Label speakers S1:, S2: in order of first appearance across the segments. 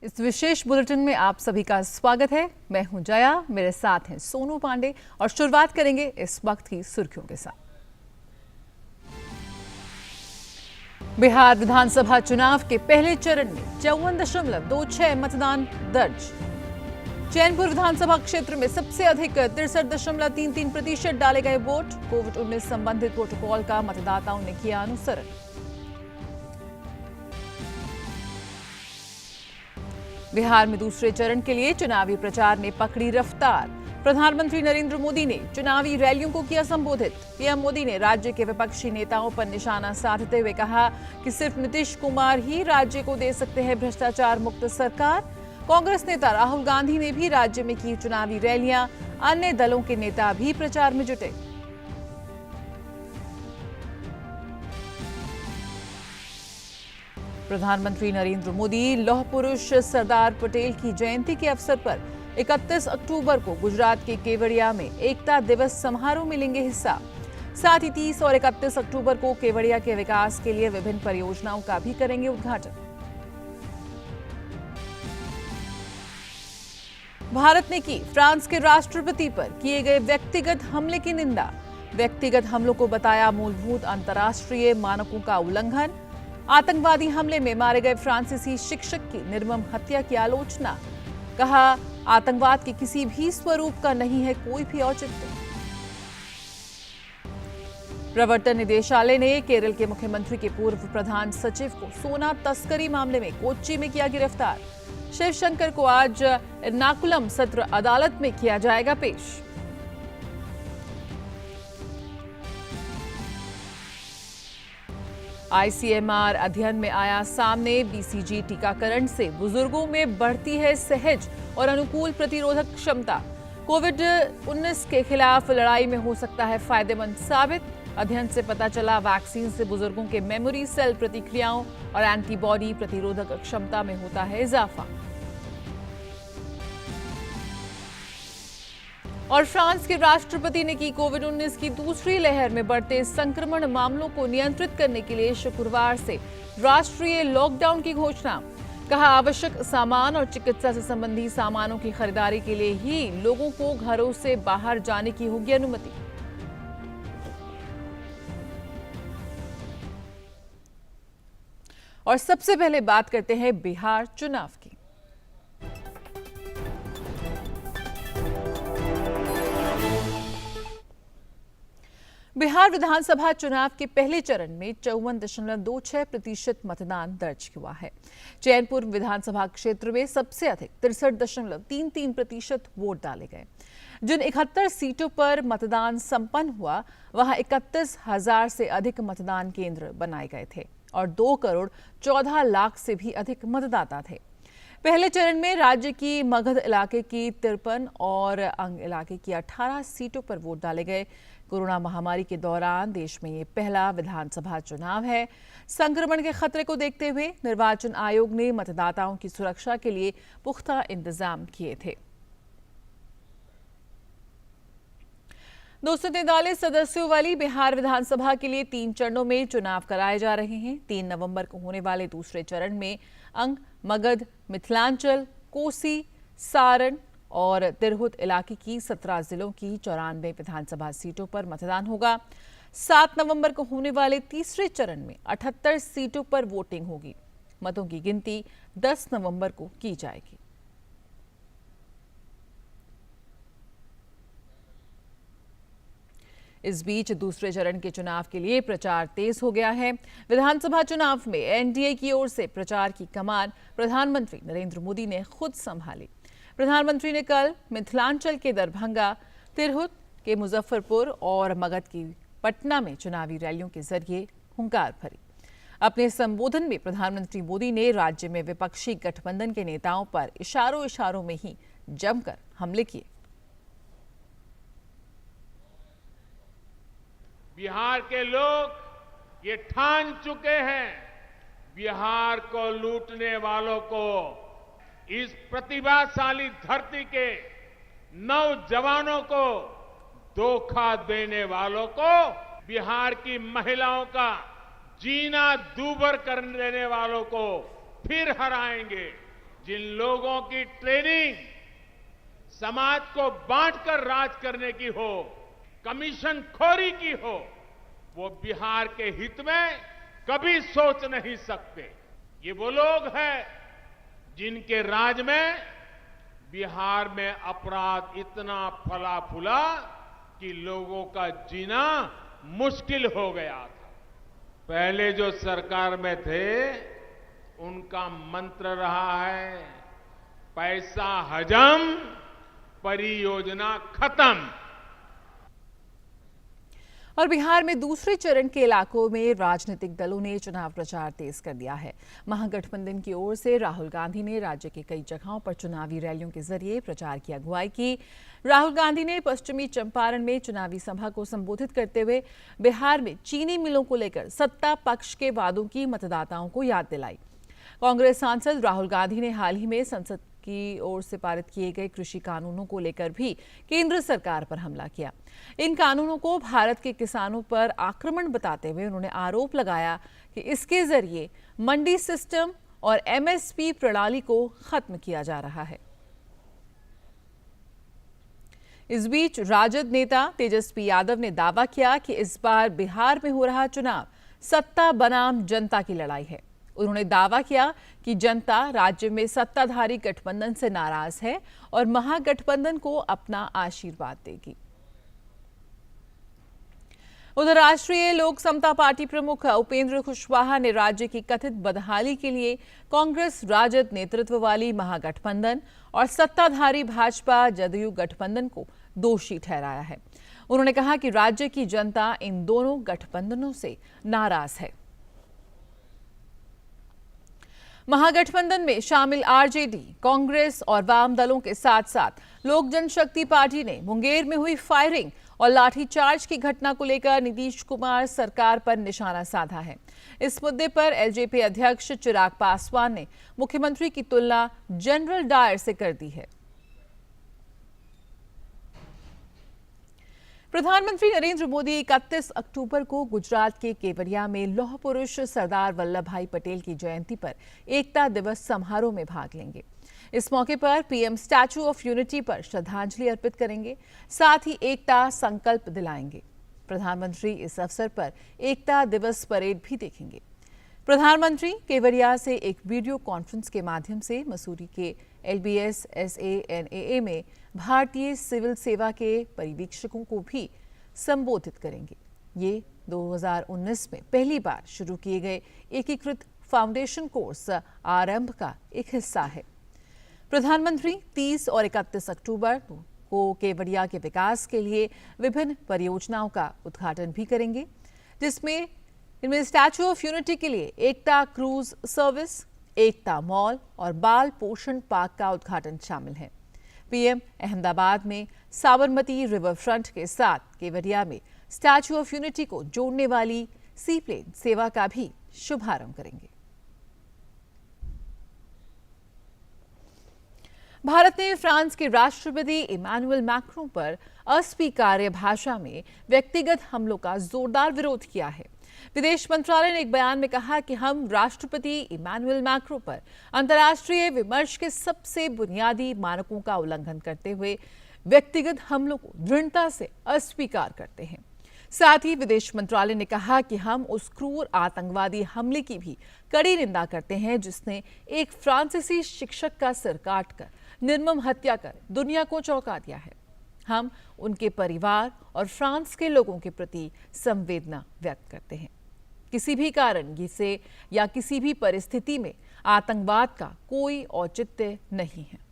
S1: इस विशेष बुलेटिन में आप सभी का स्वागत है। मैं हूं जया, मेरे साथ हैं सोनू पांडे और शुरुआत करेंगे इस वक्त की सुर्खियों के साथ। बिहार विधानसभा चुनाव के पहले चरण में 54.26 मतदान दर्ज। चैनपुर विधानसभा क्षेत्र में सबसे अधिक 63.33% डाले गए वोट। कोविड-19 संबंधित प्रोटोकॉल का मतदाताओं ने किया अनुसरण। बिहार में दूसरे चरण के लिए चुनावी प्रचार ने पकड़ी रफ्तार। प्रधानमंत्री नरेंद्र मोदी ने चुनावी रैलियों को किया संबोधित। पीएम मोदी ने राज्य के विपक्षी नेताओं पर निशाना साधते हुए कहा कि सिर्फ नीतीश कुमार ही राज्य को दे सकते हैं भ्रष्टाचार मुक्त सरकार। कांग्रेस नेता राहुल गांधी ने भी राज्य में की चुनावी रैलियां। अन्य दलों के नेता भी प्रचार में जुटे। प्रधानमंत्री नरेंद्र मोदी लौह पुरुष सरदार पटेल की जयंती के अवसर पर 31 अक्टूबर को गुजरात के केवड़िया में एकता दिवस समारोह में लेंगे हिस्सा। साथ ही 30 और 31 अक्टूबर को केवड़िया के विकास के लिए विभिन्न परियोजनाओं का भी करेंगे उद्घाटन। भारत ने की फ्रांस के राष्ट्रपति पर किए गए व्यक्तिगत हमले की निंदा। व्यक्तिगत हमलों को बताया मूलभूत अंतर्राष्ट्रीय मानकों का उल्लंघन। आतंकवादी हमले में मारे गए फ्रांसीसी शिक्षक की निर्मम हत्या की आलोचना। कहा, आतंकवाद के किसी भी स्वरूप का नहीं है कोई भी औचित्य। प्रवर्तन निदेशालय ने केरल के मुख्यमंत्री के पूर्व प्रधान सचिव को सोना तस्करी मामले में कोच्चि में किया गिरफ्तार। शिवशंकर को आज एर्नाकुलम सत्र अदालत में किया जाएगा पेश। आईसीएमआर अध्ययन में आया सामने, बीसीजी टीकाकरण से बुजुर्गों में बढ़ती है सहज और अनुकूल प्रतिरोधक क्षमता। कोविड-19 के खिलाफ लड़ाई में हो सकता है फायदेमंद साबित। अध्ययन से पता चला वैक्सीन से बुजुर्गों के मेमोरी सेल प्रतिक्रियाओं और एंटीबॉडी प्रतिरोधक क्षमता में होता है इजाफा। और फ्रांस के राष्ट्रपति ने की कोविड-19 की दूसरी लहर में बढ़ते संक्रमण मामलों को नियंत्रित करने के लिए शुक्रवार से राष्ट्रीय लॉकडाउन की घोषणा। कहा, आवश्यक सामान और चिकित्सा से संबंधी सामानों की खरीदारी के लिए ही लोगों को घरों से बाहर जाने की होगी अनुमति। और सबसे पहले बात करते हैं बिहार चुनाव की। बिहार विधानसभा चुनाव के पहले चरण में 54.26% मतदान दर्ज हुआ है। चैनपुर विधानसभा क्षेत्र में सबसे अधिक 63.33% वोट डाले गए। जिन 71 सीटों पर मतदान संपन्न हुआ, वहां 31,000 से अधिक मतदान केंद्र बनाए गए थे और 2 करोड़ 14 लाख से भी अधिक मतदाता थे। पहले चरण में राज्य की मगध इलाके की 53 और अंग इलाके की 18 सीटों पर वोट डाले गए। कोरोना महामारी के दौरान देश में ये पहला विधानसभा चुनाव है। संक्रमण के खतरे को देखते हुए निर्वाचन आयोग ने मतदाताओं की सुरक्षा के लिए पुख्ता इंतजाम किए थे। 243 सदस्यों वाली बिहार विधानसभा के लिए 3 चरणों में चुनाव कराए जा रहे हैं। 3 नवंबर को होने वाले दूसरे चरण में अंग, मगध, मिथिलांचल, कोसी, सारण और तिरहुत इलाके की 17 जिलों की 94 विधानसभा सीटों पर मतदान होगा। 7 नवंबर को होने वाले तीसरे चरण में 78 सीटों पर वोटिंग होगी। मतों की गिनती 10 नवंबर को की जाएगी। इस बीच दूसरे चरण के चुनाव के लिए प्रचार तेज हो गया है। विधानसभा चुनाव में एनडीए की ओर से प्रचार की कमान प्रधानमंत्री नरेंद्र मोदी ने खुद संभाली। प्रधानमंत्री ने कल मिथिलांचल के दरभंगा, तिरहुत के मुजफ्फरपुर और मगध की पटना में चुनावी रैलियों के जरिए हुंकार भरी। अपने संबोधन में प्रधानमंत्री मोदी ने राज्य में विपक्षी गठबंधन के नेताओं पर इशारों में ही जमकर हमले किए।
S2: बिहार के लोग ये ठान चुके हैं, बिहार को लूटने वालों को, इस प्रतिभाशाली धरती के नौजवानों को धोखा देने वालों को, बिहार की महिलाओं का जीना दूभर कर देने वालों को फिर हराएंगे। जिन लोगों की ट्रेनिंग समाज को बांटकर राज करने की हो, कमीशन खोरी की हो, वो बिहार के हित में कभी सोच नहीं सकते। ये वो लोग हैं जिनके राज में बिहार में अपराध इतना फला फूला कि लोगों का जीना मुश्किल हो गया था। पहले जो सरकार में थे उनका मंत्र रहा है, पैसा हजम, परियोजना खत्म।
S1: और बिहार में दूसरे चरण के इलाकों में राजनीतिक दलों ने चुनाव प्रचार तेज कर दिया है। महागठबंधन की ओर से राहुल गांधी ने राज्य के कई जगहों पर चुनावी रैलियों के जरिए प्रचार की अगुवाई की। राहुल गांधी ने पश्चिमी चंपारण में चुनावी सभा को संबोधित करते हुए बिहार में चीनी मिलों को लेकर सत्ता पक्ष के वादों की मतदाताओं को याद दिलाई। कांग्रेस सांसद राहुल गांधी ने हाल ही में संसद की ओर से पारित किए गए कृषि कानूनों को लेकर भी केंद्र सरकार पर हमला किया। इन कानूनों को भारत के किसानों पर आक्रमण बताते हुए उन्होंने आरोप लगाया कि इसके जरिए मंडी सिस्टम और एमएसपी प्रणाली को खत्म किया जा रहा है। इस बीच राजद नेता तेजस्वी यादव ने दावा किया कि इस बार बिहार में हो रहा चुनाव सत्ता बनाम जनता की लड़ाई है। उन्होंने दावा किया कि जनता राज्य में सत्ताधारी गठबंधन से नाराज है और महागठबंधन को अपना आशीर्वाद देगी। उधर राष्ट्रीय लोक समता पार्टी प्रमुख उपेंद्र कुशवाहा ने राज्य की कथित बदहाली के लिए कांग्रेस राजद नेतृत्व वाली महागठबंधन और सत्ताधारी भाजपा जदयू गठबंधन को दोषी ठहराया है। उन्होंने कहा कि राज्य की जनता इन दोनों गठबंधनों से नाराज है। महागठबंधन में शामिल आरजेडी, कांग्रेस और वाम दलों के साथ साथ लोक जनशक्ति पार्टी ने मुंगेर में हुई फायरिंग और लाठीचार्ज की घटना को लेकर नीतीश कुमार सरकार पर निशाना साधा है। इस मुद्दे पर एलजेपी अध्यक्ष चिराग पासवान ने मुख्यमंत्री की तुलना जनरल डायर से कर दी है। प्रधानमंत्री नरेंद्र मोदी 31 अक्टूबर को गुजरात के केवड़िया में लौह पुरुष सरदार वल्लभ भाई पटेल की जयंती पर एकता दिवस समारोह में भाग लेंगे। इस मौके पर पीएम स्टैच्यू ऑफ यूनिटी पर श्रद्धांजलि अर्पित करेंगे, साथ ही एकता संकल्प दिलाएंगे। प्रधानमंत्री इस अवसर पर एकता दिवस परेड भी देखेंगे। प्रधानमंत्री केवड़िया से एक वीडियो कॉन्फ्रेंस के माध्यम से मसूरी के एलबीएस SANAA में भारतीय सिविल सेवा के परिवीक्षकों को भी संबोधित करेंगे। ये 2019 में पहली बार शुरू किए गए एकीकृत फाउंडेशन कोर्स आरंभ का एक हिस्सा है। प्रधानमंत्री 30 और 31 अक्टूबर को केवड़िया के विकास के लिए विभिन्न परियोजनाओं का उद्घाटन भी करेंगे, जिसमें इनमें स्टैच्यू ऑफ यूनिटी के लिए एकता क्रूज सर्विस, एकता मॉल और बाल पोषण पार्क का उद्घाटन शामिल है। पीएम अहमदाबाद में साबरमती रिवर फ्रंट के साथ केवड़िया में स्टैच्यू ऑफ यूनिटी को जोड़ने वाली सी प्लेन सेवा का भी शुभारंभ करेंगे। भारत ने फ्रांस के राष्ट्रपति इमैनुअल मैक्रों पर अस्वीकार्य भाषा में व्यक्तिगत हमलों का जोरदार विरोध किया है। विदेश मंत्रालय ने एक बयान में कहा कि हम राष्ट्रपति इमैनुअल मैक्रों पर अंतर्राष्ट्रीय विमर्श के सबसे बुनियादी मानकों का उल्लंघन करते हुए व्यक्तिगत हमलों को दृढ़ता से अस्वीकार करते हैं। साथ ही विदेश मंत्रालय ने कहा कि हम उस क्रूर आतंकवादी हमले की भी कड़ी निंदा करते हैं जिसने एक फ्रांसीसी शिक्षक का सिर काटकर निर्मम हत्या कर दुनिया को चौंका दिया है। हम उनके परिवार और फ्रांस के लोगों के प्रति संवेदना व्यक्त करते हैं। किसी भी कारण से या किसी भी परिस्थिति में आतंकवाद का कोई औचित्य नहीं है।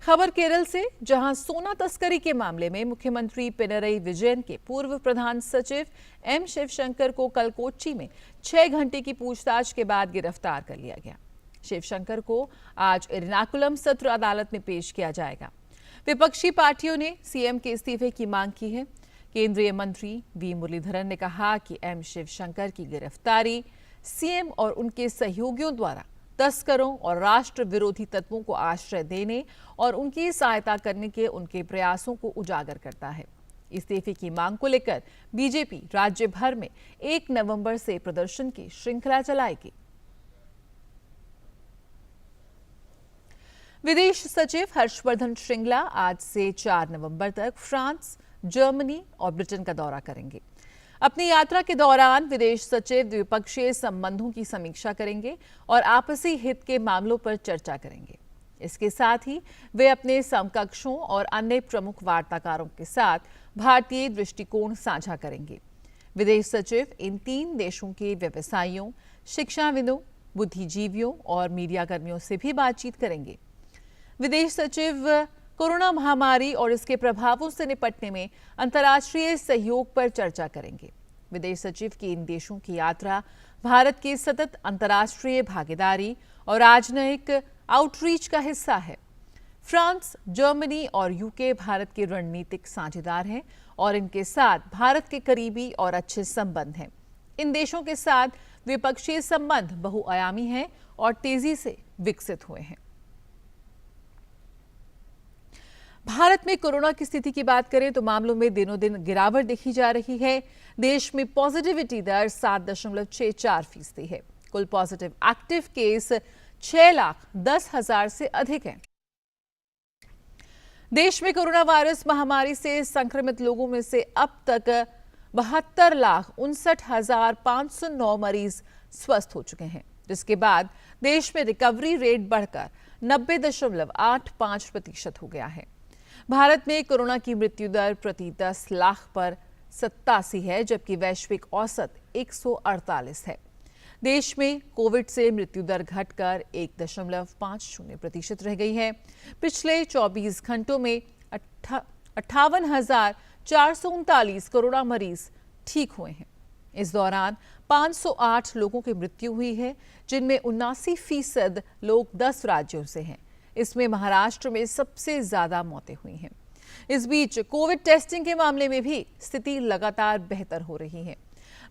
S1: खबर केरल से, जहां सोना तस्करी के मामले में मुख्यमंत्री पिनरई विजयन के पूर्व प्रधान सचिव एम शिवशंकर को कल कोच्चि में 6 घंटे की पूछताछ के बाद गिरफ्तार कर लिया गया। शिवशंकर को आज एर्नाकुलम सत्र अदालत में पेश किया जाएगा। विपक्षी पार्टियों ने सीएम के इस्तीफे की मांग की है। केंद्रीय मंत्री वी मुरलीधरन ने कहा कि एम शिवशंकर की गिरफ्तारी सीएम और उनके सहयोगियों द्वारा तस्करों और राष्ट्र विरोधी तत्वों को आश्रय देने और उनकी सहायता करने के उनके प्रयासों को उजागर करता है। इस्तीफे की मांग को लेकर बीजेपी राज्य भर में 1 नवंबर से प्रदर्शन की श्रृंखला चलाएगी। विदेश सचिव हर्षवर्धन श्रृंगला आज से 4 नवंबर तक फ्रांस, जर्मनी और ब्रिटेन का दौरा करेंगे। अपनी यात्रा के दौरान विदेश सचिव द्विपक्षीय संबंधों की समीक्षा करेंगे और आपसी हित के मामलों पर चर्चा करेंगे। इसके साथ ही वे अपने समकक्षों और अन्य प्रमुख वार्ताकारों के साथ भारतीय दृष्टिकोण साझा करेंगे। विदेश सचिव इन 3 देशों के व्यवसायियों, शिक्षाविदों, बुद्धिजीवियों और मीडियाकर्मियों से भी बातचीत करेंगे। विदेश सचिव कोरोना महामारी और इसके प्रभावों से निपटने में अंतर्राष्ट्रीय सहयोग पर चर्चा करेंगे। विदेश सचिव की इन देशों की यात्रा भारत की सतत अंतर्राष्ट्रीय भागीदारी और राजनयिक आउटरीच का हिस्सा है। फ्रांस, जर्मनी और यूके भारत के रणनीतिक साझेदार हैं और इनके साथ भारत के करीबी और अच्छे संबंध हैं। इन देशों के साथ द्विपक्षीय संबंध बहुआयामी हैं और तेजी से विकसित हुए हैं। भारत में कोरोना की स्थिति की बात करें तो मामलों में दिनों दिन गिरावट देखी जा रही है। देश में पॉजिटिविटी दर 7.64% है। कुल पॉजिटिव एक्टिव केस 6,10,000 से अधिक है। देश में कोरोना वायरस महामारी से संक्रमित लोगों में से अब तक 72,59,509 मरीज स्वस्थ हो चुके हैं, जिसके बाद देश में रिकवरी रेट बढ़कर 90.85% हो गया है। भारत में कोरोना की मृत्यु दर प्रति 10 लाख पर 87 है, जबकि वैश्विक औसत 148 है। देश में कोविड से मृत्यु दर घटकर 1.50% रह गई है। पिछले 24 घंटों में 58,439 कोरोना मरीज ठीक हुए हैं। इस दौरान 508 लोगों की मृत्यु हुई है, जिनमें 79% लोग 10 राज्यों से हैं। इसमें महाराष्ट्र में सबसे ज्यादा मौतें हुई हैं। इस बीच कोविड टेस्टिंग के मामले में भी स्थिति लगातार बेहतर हो रही है।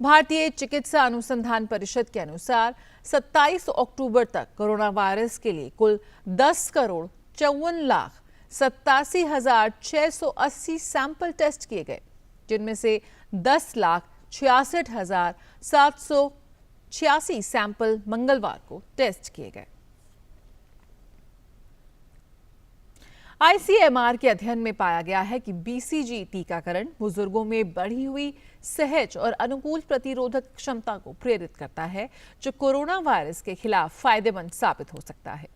S1: भारतीय चिकित्सा अनुसंधान परिषद के अनुसार 27 अक्टूबर तक कोरोना वायरस के लिए कुल 10,54,87,680 सैंपल टेस्ट किए गए, जिनमें से 10,66,786 सैंपल मंगलवार को टेस्ट किए गए। आईसीएमआर के अध्ययन में पाया गया है कि बीसीजी टीकाकरण बुजुर्गों में बढ़ी हुई सहज और अनुकूल प्रतिरोधक क्षमता को प्रेरित करता है, जो कोरोना वायरस के खिलाफ फायदेमंद साबित हो सकता है।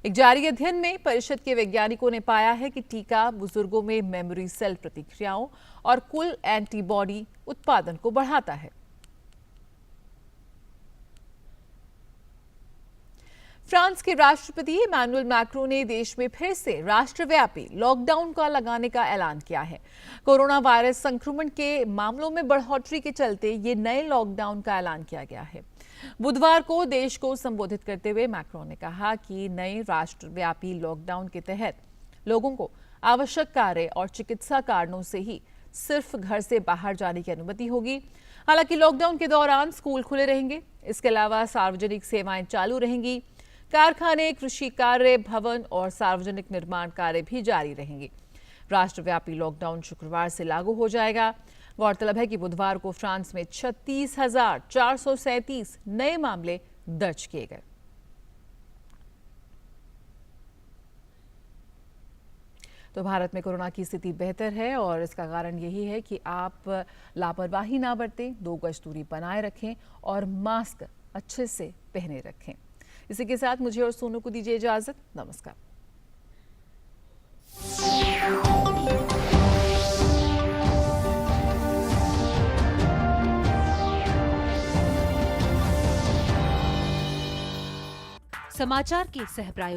S1: एक जारी अध्ययन में परिषद के वैज्ञानिकों ने पाया है कि टीका बुजुर्गों में मेमोरी सेल प्रतिक्रियाओं और कुल एंटीबॉडी उत्पादन को बढ़ाता है। फ्रांस के राष्ट्रपति इमैनुअल मैक्रों ने देश में फिर से राष्ट्रव्यापी लॉकडाउन का लगाने का ऐलान किया है। कोरोना वायरस संक्रमण के मामलों में बढ़ोतरी के चलते ये नए लॉकडाउन का ऐलान किया गया है। बुधवार को देश को संबोधित करते हुए मैक्रों ने कहा कि नए राष्ट्रव्यापी लॉकडाउन के तहत लोगों को आवश्यक कार्य और चिकित्सा कारणों से ही सिर्फ घर से बाहर जाने की अनुमति होगी। हालांकि लॉकडाउन के दौरान स्कूल खुले रहेंगे। इसके अलावा सार्वजनिक सेवाएं चालू रहेंगी। कारखाने, कृषि कार्य, भवन और सार्वजनिक निर्माण कार्य भी जारी रहेंगे। राष्ट्रव्यापी लॉकडाउन शुक्रवार से लागू हो जाएगा। गौरतलब है कि बुधवार को फ्रांस में 36,437 नए मामले दर्ज किए गए। तो भारत में कोरोना की स्थिति बेहतर है और इसका कारण यही है कि आप लापरवाही ना बरतें, 2 गज दूरी बनाए रखें और मास्क अच्छे से पहने रखें। इसी के साथ मुझे और सोनू को दीजिए इजाजत। नमस्कार।
S3: समाचार के सह प्रायोजक